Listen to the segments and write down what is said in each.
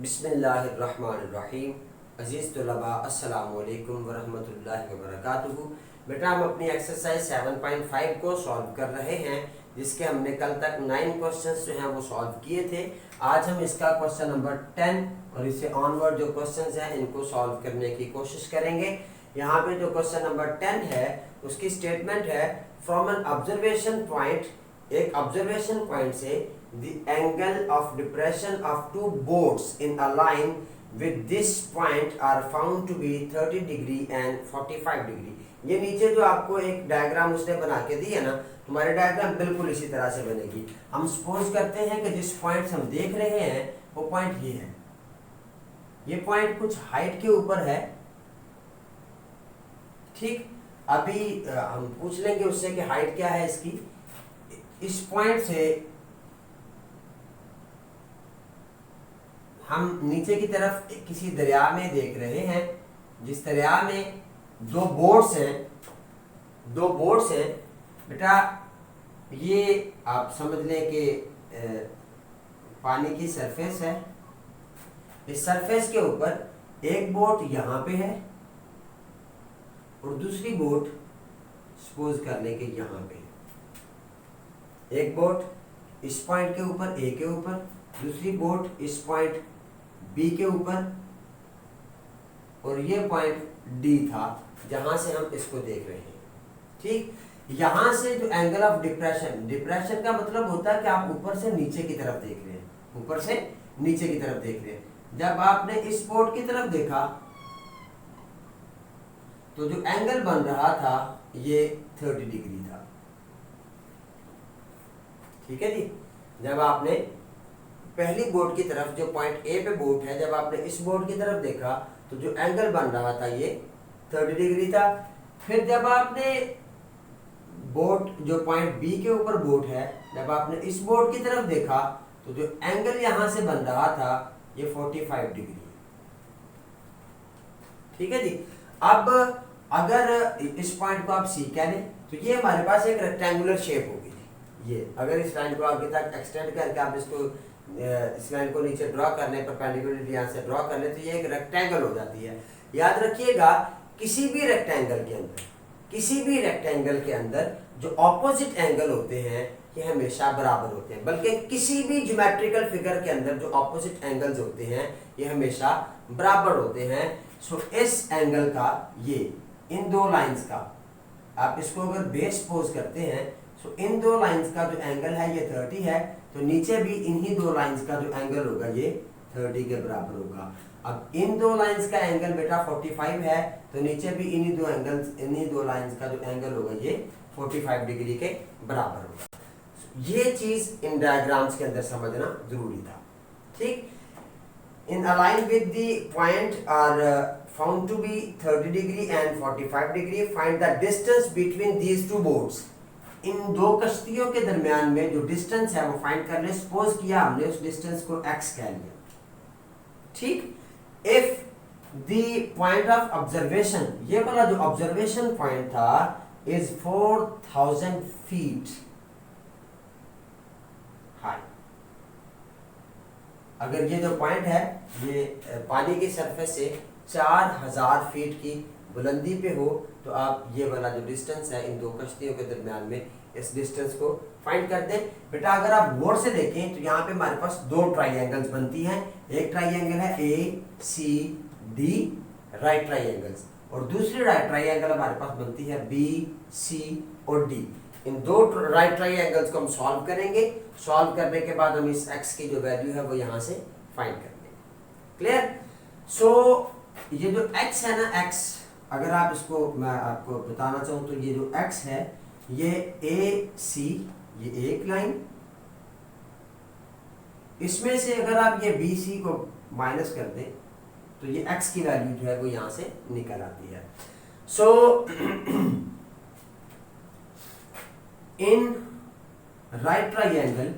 बिस्मिल्लाहिर्रहमानिर्रहीम। अज़ीज़ तलबा अस्सलामु अलैकुम वरहमतुल्लाहि वबरकातुहू। बेटा हम अपनी एक्सरसाइज 7.5 को सॉल्व कर रहे हैं, जिसके हमने कल तक 9 क्वेश्चंस जो हैं वो सॉल्व किए थे। आज हम इसका क्वेश्चन नंबर 10 और इससे ऑनवर्ड जो क्वेश्चंस हैं इनको सॉल्व करने की कोशिश करेंगे। यहाँ पे जो क्वेश्चन नंबर 10 है उसकी स्टेटमेंट है, फ्रॉम एन ऑब्जर्वेशन पॉइंट, एक ऑब्जर्वेशन पॉइंट से the angle of depression of two boats in a line with this point are found to be 30 degree and 45 degree। ये नीचे जो आपको एक डायग्राम उसने बना के दी है ना, तुम्हारी डायग्राम बिल्कुल इसी तरह से बनेगी। हम सपोज करते हैं कि जिस पॉइंट हम देख रहे हैं वो पॉइंट ये है। ये पॉइंट कुछ हाइट के ऊपर है, ठीक। अभी हम पूछ लेंगे उससे कि हाइट क्या है इसकी। इस पॉइंट से हम नीचे की तरफ किसी दरिया में देख रहे हैं, जिस दरिया में दो बोट्स हैं। बेटा ये आप समझ लें कि पानी की सरफेस है। इस सरफेस के ऊपर एक बोट यहाँ पे है और दूसरी बोट सपोज कर लें कि यहाँ पे है। एक बोट इस पॉइंट के ऊपर, ए के ऊपर, दूसरी बोट इस पॉइंट बी के ऊपर, और ये पॉइंट डी था जहां से हम इसको देख रहे हैं, ठीक। यहां से जो एंगल ऑफ डिप्रेशन का मतलब होता है कि आप ऊपर से नीचे की तरफ देख रहे हैं, ऊपर से नीचे की तरफ देख रहे हैं। जब आपने इस बोट की तरफ देखा तो जो एंगल बन रहा था ये 30 डिग्री था, ठीक है जी। जब आपने पहली बोट की तरफ, जो पॉइंट ए पे बोट है, जब आपने इस बोट की तरफ देखा तो जो एंगल बन रहा था ये 30 डिग्री था। फिर जब आपने बोट, जो पॉइंट बी के ऊपर बोट है, जब आपने इस बोट की तरफ देखा तो जो एंगल यहां से बन रहा था ये 45 डिग्री, ठीक है जी। अब अगर इस पॉइंट को आप सी कह लें तो ये हमारे पास एक रेक्टेंगुलर शेप होगी। ये अगर इस लाइन को आगे तक एक्सटेंड करके आप इसको इस लाइन को नीचे ड्रॉ करने, परपेंडिकुलर यहाँ से ड्रॉ करने, तो ये एक रेक्टेंगल हो जाती है। याद रखिएगा किसी भी रेक्टेंगल के अंदर जो ऑपोजिट एंगल होते हैं ये हमेशा बराबर होते हैं, बल्कि किसी भी ज्योमेट्रिकल फिगर के अंदर जो ऑपोजिट एंगल्स होते हैं ये हमेशा बराबर होते हैं। सो इस एंगल का, ये इन दो लाइंस का, आप इसको अगर बेस पोज करते हैं तो इन दो लाइंस का जो एंगल है ये 30 है, तो नीचे भी इन्हीं दो लाइंस का जो एंगल होगा ये 30 के बराबर होगा। अब इन दो लाइंस का एंगल बेटा 45 है, तो नीचे भी इन्हीं दो लाइंस का जो एंगल होगा ये 45 डिग्री के बराबर होगा। ये चीज इन डायग्राम्स के अंदर समझना जरूरी था, ठीक। In align with the point are found to be 30 degree and 45 degree, find the distance between these two boats. इन दो कश्तियों के दरमियान में जो डिस्टेंस है वो फाइंड कर ले। सपोज किया हमने उस डिस्टेंस को x कह लिया, ठीक। If the point of observation, ये वाला जो ऑब्जर्वेशन पॉइंट था, इज 4000 फीट हाई। अगर ये जो पॉइंट है ये पानी की सरफेस से 4000 फीट की बुलंदी पे हो, तो आप ये वाला जो डिस्टेंस है इन दो कश्तियों के दरमियान में, इस डिस्टेंस को फाइंड कर दें। बेटा अगर आप गौर से देखें तो यहाँ पे हमारे पास दो ट्राइंगल्स बनती हैं। एक ट्राइंगल है ACD राइट ट्राइंगल्स, और दूसरी राइट ट्राइंगल हमारे पास बनती है BC और D। इन दो राइट ट्राइंगल्स को हम सॉल्व करेंगे। सॉल्व करने के बाद हम इस x की जो वैल्यू है वो यहाँ से फाइंड कर लेंगे। क्लियर? सो ये जो x है ना, x, अगर आप इसको, मैं आपको बताना चाहूँ तो ये जो x है ये AC, ये एक लाइन, इसमें से अगर आप ये BC को माइनस कर दें तो ये x की वैल्यू जो है वो यहां से निकल आती है। सो इन राइट ट्राइंगल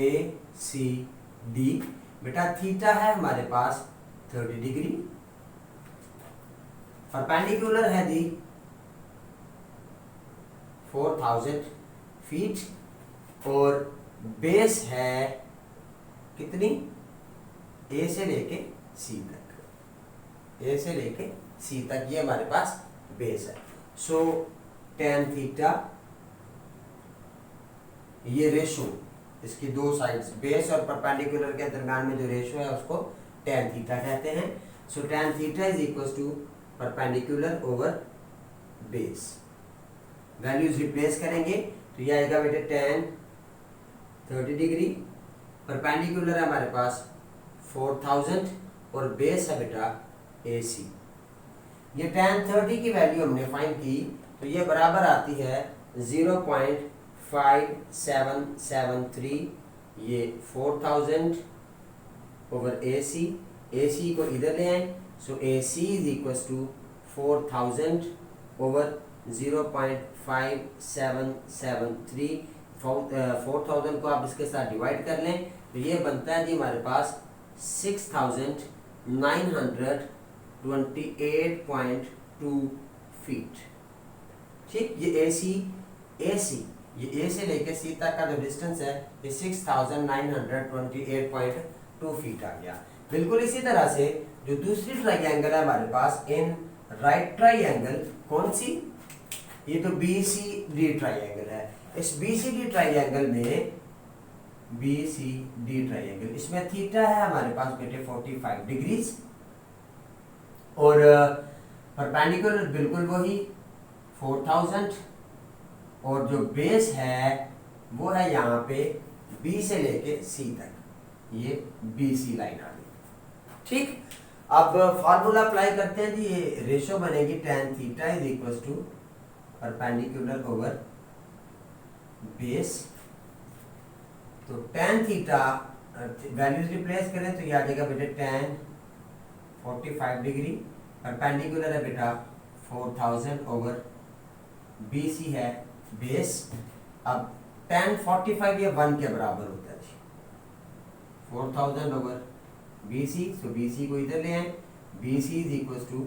ACD, बेटा थीटा है हमारे पास 30 डिग्री, परपेंडिकुलर है दी 4000 फीट, और बेस है कितनी ए से लेके सी तक, ए से लेके सी तक ये हमारे पास बेस है। सो tan थीटा, ये रेशो, इसकी दो साइड्स बेस और परपेंडिकुलर के दरम्यान में जो रेशो है उसको tan थीटा कहते हैं। So tan theta is equal to perpendicular over base. Values replace करेंगे तो ये आएगा बेटे tan 30 डिग्री, परपेंडिकुलर है हमारे पास 4000 और बेस है बेटा AC। ये tan 30 की वैल्यू हमने फाइंड की तो ये बराबर आती है 0.5773, ये 4000 ओवर AC, AC को इधर ले आए। So AC is equal to 4000 over 0.5773। 4000 को आप इसके साथ डिवाइड कर लें तो ये बनता है जी हमारे पास 6928.2 फीट। ठीक, ये AC ये A से लेकर C तक का जो डिस्टेंस है ये 6928.2 फीट आ गया। बिल्कुल इसी तरह से जो दूसरी ट्राइंगल है हमारे पास इन राइट ट्राइंगल, कौन सी, ये तो BCD ट्राइंगल है। इस BCD ट्राइंगल में BCD ट्राइंगल, इसमें थीटा है हमारे पास बेटे 45 डिग्रीज और परपेंडिकुलर बिल्कुल वही 4000 और जो बेस है वो है यहाँ पे B से लेके C तक, ये BC लाइन आ गई। ठीक, अब फार्मूला अप्लाई करते हैं जी। ये रेशो बनेगी tan theta is equal to perpendicular over base. तो tan थीटा वैल्यूज रिप्लेस करें तो ये आ जाएगा बेटा tan 45 डिग्री, परपेंडिकुलर है बेटा 4000 ओवर BC है बेस। अब tan 45 ये 1 के बराबर होता है जी, 4000 ओवर BC। सो BC को इधर ले आए, BC is equal to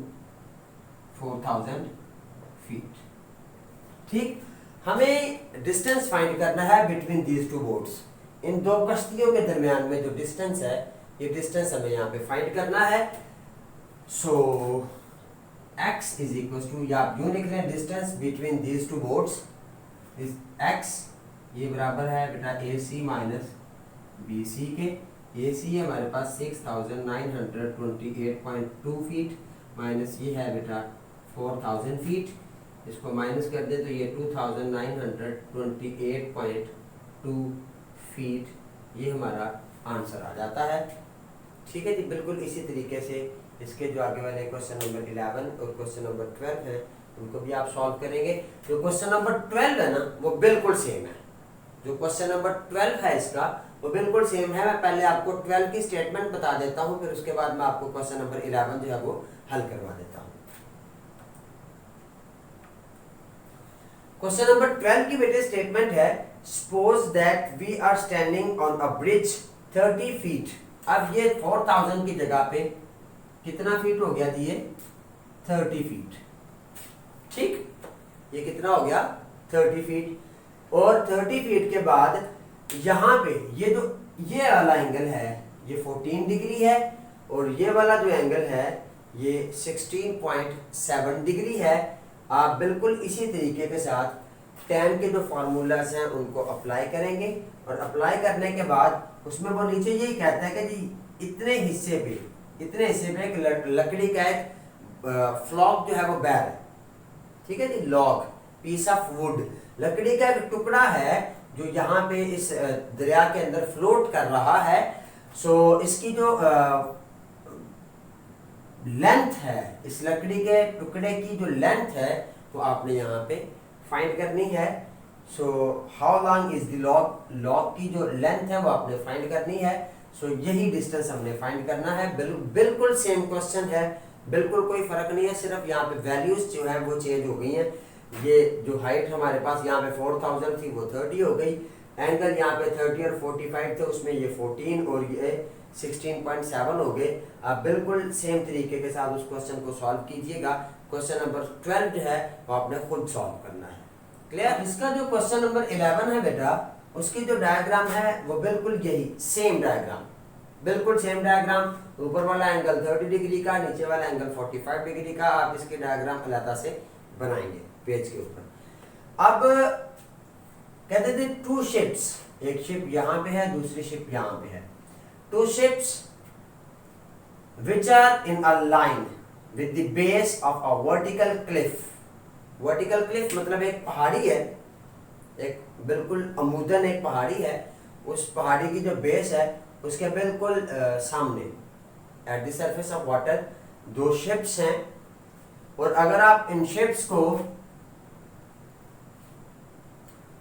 4000 feet. ठीक, हमें डिस्टेंस फाइंड करना है बिटवीन दीज टू बोट्स। इन दो कश्तियों के दरमियान में जो डिस्टेंस है ये डिस्टेंस हमें यहाँ पे फाइंड करना है। सो x इज इक्वल टू, या आप यूं लिख लें distance between these two boats is x, ये बराबर है बेटा AC माइनस BC के। AC है हमारे पास 6928.2 फीट माइनस ये है बेटा 4000 फीट, इसको माइनस कर दे तो ये 2928.2 फीट, ये हमारा आंसर आ जाता है। ठीक है जी, बिल्कुल इसी तरीके से इसके जो आगे वाले क्वेश्चन नंबर 11 और क्वेश्चन नंबर 12 है उनको भी आप सॉल्व करेंगे। जो क्वेश्चन नंबर 12 है ना वो बिल्कुल सेम है, जो क्वेश्चन नंबर 12 है इसका वो बिल्कुल सेम है। मैं पहले आपको 12 की स्टेटमेंट बता देता हूँ, फिर उसके बाद मैं आपको क्वेश्चन नंबर 11 जो है वो हल करवा देता हूँ। क्वेश्चन नंबर 12 की बेटे स्टेटमेंट है, suppose that we are standing on a bridge 30 feet. अब ये 4000 की जगह पे कितना फीट हो गया जी, ये 30 फीट। ठीक, ये कितना हो गया 30 फीट। और 30 फीट के बाद यहाँ पे ये जो ये वाला एंगल है ये 14 डिग्री है और ये वाला जो एंगल है ये 16.7 डिग्री है। आप बिल्कुल इसी तरीके के साथ tan के जो फार्मूलाज हैं उनको अप्लाई करेंगे और अप्लाई करने के बाद उसमें वो नीचे यही कहता है कि जी इतने हिस्से पे एक लकड़ी का एक फ्लॉक जो है वो बैर है। ठीक है जी, लॉग पीस ऑफ वुड, लकड़ी का एक टुकड़ा है जो यहाँ पे इस दरिया के अंदर फ्लोट कर रहा है। सो इसकी जो लेंथ है, इस लकड़ी के टुकड़े की जो लेंथ है वो आपने यहाँ पे फाइंड करनी है। So how long is the log, log की जो लेंथ है वो आपने फाइंड करनी है। सो यही डिस्टेंस हमने फाइंड करना है। बिल्कुल सेम क्वेश्चन है, बिल्कुल कोई फर्क नहीं है, सिर्फ यहाँ पे वैल्यूज जो है वो चेंज हो गई हैं। ये जो हाइट हमारे पास यहाँ पे 4000 थी वो 30 हो गई, एंगल यहाँ पे 30 और 45 थे उसमें ये 14 और ये 16.7 हो गए। आप बिल्कुल सेम तरीके के साथ उस क्वेश्चन को सॉल्व कीजिएगा। क्वेश्चन नंबर 12 जो है वो आपने खुद सॉल्व करना है। क्लियर? इसका जो क्वेश्चन नंबर 11 है बेटा उसकी जो डायग्राम है वो बिल्कुल यही सेम डायग्राम, बिल्कुल सेम डायग्राम, ऊपर वाला एंगल 30 डिग्री का, नीचे वाला एंगल 45 डिग्री का। आप इसके डायग्राम अलग से बनाएंगे पेज के ऊपर। अब कहते थे टू शिप्स, एक शिप यहाँ पे है, दूसरी शिप यहाँ पे है। Two ships which are in a line with the base of a vertical cliff. Vertical cliff मतलब एक पहाड़ी है, एक बिल्कुल अमूदन एक पहाड़ी है, उस पहाड़ी की जो बेस है उसके बिल्कुल सामने at the surface of water दो शिप्स हैं। और अगर आप इन शिप्स को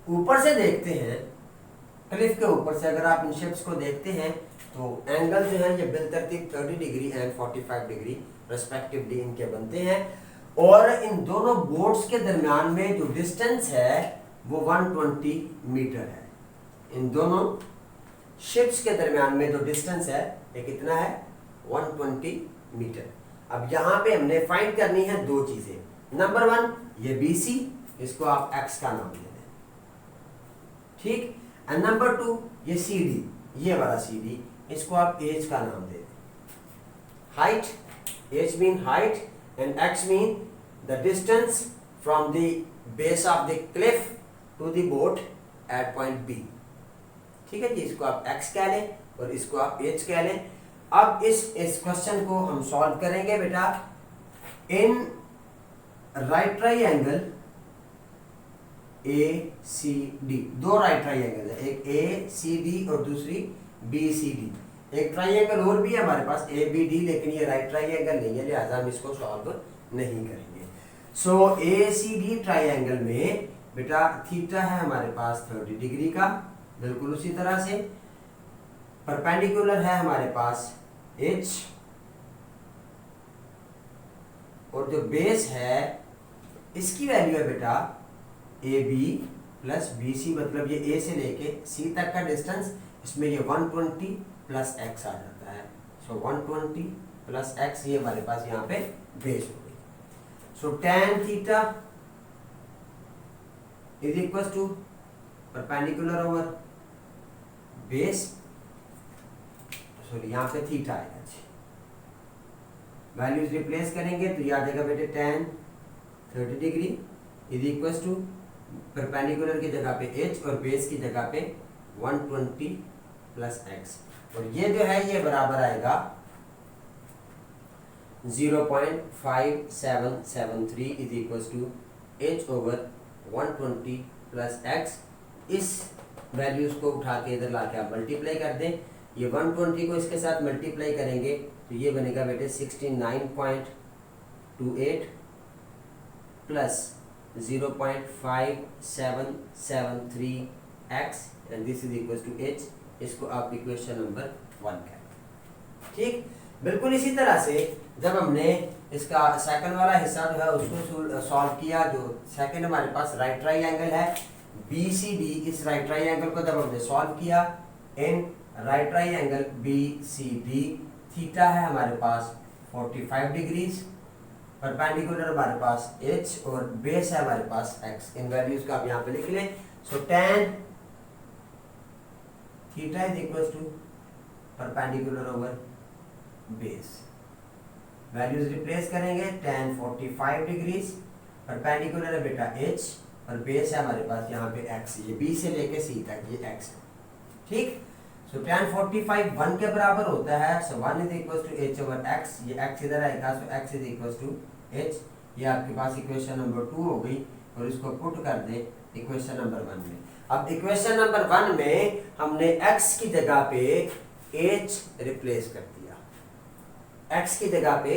ऊपर से देखते हैं, क्लिफ के ऊपर से अगर आप इन शिप्स को देखते हैं तो एंगल जो है ये बिलतरतीब 30 डिग्री एंड 45 डिग्री रेस्पेक्टिवली इनके बनते हैं। और इन दोनों बोट्स के दरमियान में जो डिस्टेंस है वो 120 मीटर है। इन दोनों शिप्स के दरमियान में जो डिस्टेंस है ये कितना है, 120 मीटर। अब यहाँ पे हमने फाइंड करनी है दो चीजें। नंबर 1 ये BC, इसको आप x का नाम दे दें, ठीक। एंड नंबर 2 ये CD, ये वाला CD, इसको आप h का नाम दे दें। Height, h mean height and x mean the distance from the base of the cliff to the boat at point B, ठीक है जी। इसको आप x कह लें और इसको आप h कह लें। अब इस क्वेश्चन को हम सॉल्व करेंगे बेटा। इन राइट ट्राइंगल ACD, दो राइट ट्राइंगल है, एक ACD और दूसरी BCD। एक ट्राइंगल और भी है हमारे पास ABD, लेकिन ये राइट ट्राइंगल नहीं है, लिहाजा हम इसको सॉल्व नहीं करेंगे। सो ACD ट्राइंगल में बेटा थीटा है हमारे पास 30 डिग्री का, बिल्कुल उसी तरह से परपेंडिकुलर है हमारे पास H, और जो बेस है इसकी वैल्यू है बेटा AB प्लस BC, मतलब ये A से लेके C तक का डिस्टेंस, इसमें ये 120 प्लस x आ जाता है। सो 120 प्लस x ये हमारे पास यहाँ पे बेस हो गई। So tan theta is equal to perpendicular over base, sorry यहाँ पे थीटा आएगा। वैल्यूज रिप्लेस करेंगे तो ये आ जाएगा बेटे tan 30 degree is equal to perpendicular की जगह पे h और बेस की जगह पे 120 प्लस x, और ये जो है ये बराबर आएगा 0.5773 is equal to h over 120 plus x। इस वैल्यूज को उठा के इधर लाके आप मल्टीप्लाई कर दें, ये 120 को इसके साथ मल्टीप्लाई करेंगे तो ये बनेगा बेटे 69.28 plus 0.5773x and this is equal to h। इसको आप इक्वेशन नंबर 1 करें, ठीक। बिल्कुल इसी तरह से जब हमने इसका सेकंड वाला हिस्सा जो है उसको सॉल्व किया, जो सेकंड हमारे पास राइट ट्राइंगल है BCD, इस राइट ट्राइंगल को जब हमने सॉल्व किया, in right triangle BCD theta है हमारे पास 45 डिग्रीज, परपेंडिकुलर हमारे पास h और बेस है हमारे पास x। इन वैल्यूज का आप यहाँ पे लिख लें। So tan theta is equal to perpendicular over base, values replace करेंगे। tan 45 डिग्रीज, परपेंडिकुलर है बेटा h और बेस है हमारे पास यहाँ पे x, ये B से लेके C तक ये x है, ठीक। सो tan 45 1 के बराबर होता है, so 1 is equal to h over x, ये x इधर आएगा, so x is equal to h। ये आपके पास इक्वेशन नंबर 2 हो गई, और इसको पुट कर दे इक्वेशन नंबर 1 में। अब इक्वेशन नंबर 1 में हमने x की जगह पे h रिप्लेस कर दिया, x की जगह पे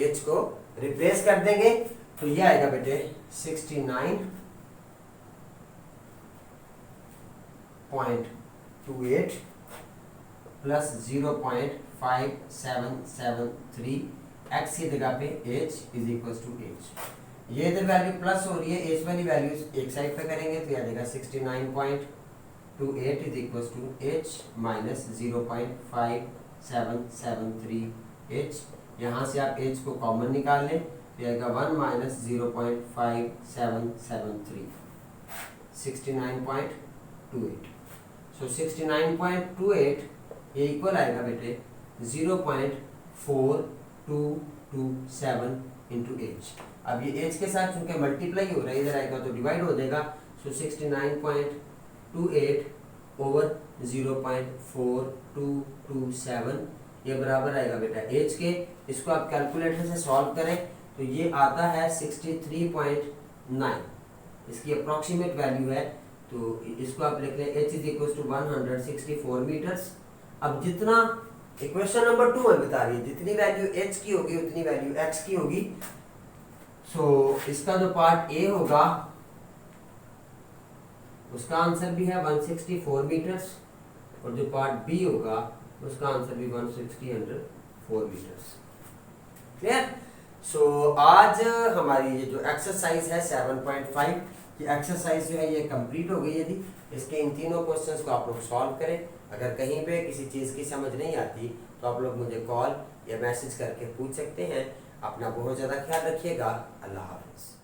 h को रिप्लेस कर देंगे तो ये आएगा बेटे 69.28 प्लस 0.5773 x की जगह पे h is equal to h। ये इधर वैल्यू प्लस हो रही है, h वाली वैल्यूज एक साइड पे करेंगे तो ये आ जाएगा 69.28 is equal to h minus 0.5773 h। यहाँ से आप h को कॉमन निकाल लें तो आएगा 1 माइनस 0.5773, 69.28। सो 69.28 ये इक्वल आएगा बेटे 0.4227 इंटू एच। अब ये एच के साथ चूंकि मल्टीप्लाई हो रहा है इधर आएगा तो डिवाइड हो जाएगा, सो 69.28 ओवर 0.4227 ये बराबर आएगा बेटा एच के। इसको आप कैलकुलेटर से सॉल्व करें तो ये आता है 63.9, इसकी अप्रॉक्सीमेट वैल्यू है। तो इसको आप लिख लें h is equal to 164 metres. अब जितना इक्वेशन नंबर 2 में बता रही है जितनी वैल्यू h की होगी उतनी वैल्यू x की होगी। सो इसका जो पार्ट ए होगा उसका आंसर भी है 164 मीटर्स और जो पार्ट बी होगा उसका आंसर भी 164 मीटर्स। क्लियर? सो आज हमारी ये जो एक्सरसाइज है 7.5 ये एक्सरसाइज जो है ये कंप्लीट हो गई है जी। इसके इन तीनों क्वेश्चंस को आप लोग सॉल्व करें। अगर कहीं पे किसी चीज़ की समझ नहीं आती तो आप लोग मुझे कॉल या मैसेज करके पूछ सकते हैं। अपना बहुत ज़्यादा ख्याल रखिएगा। अल्लाह हाफ़िज़।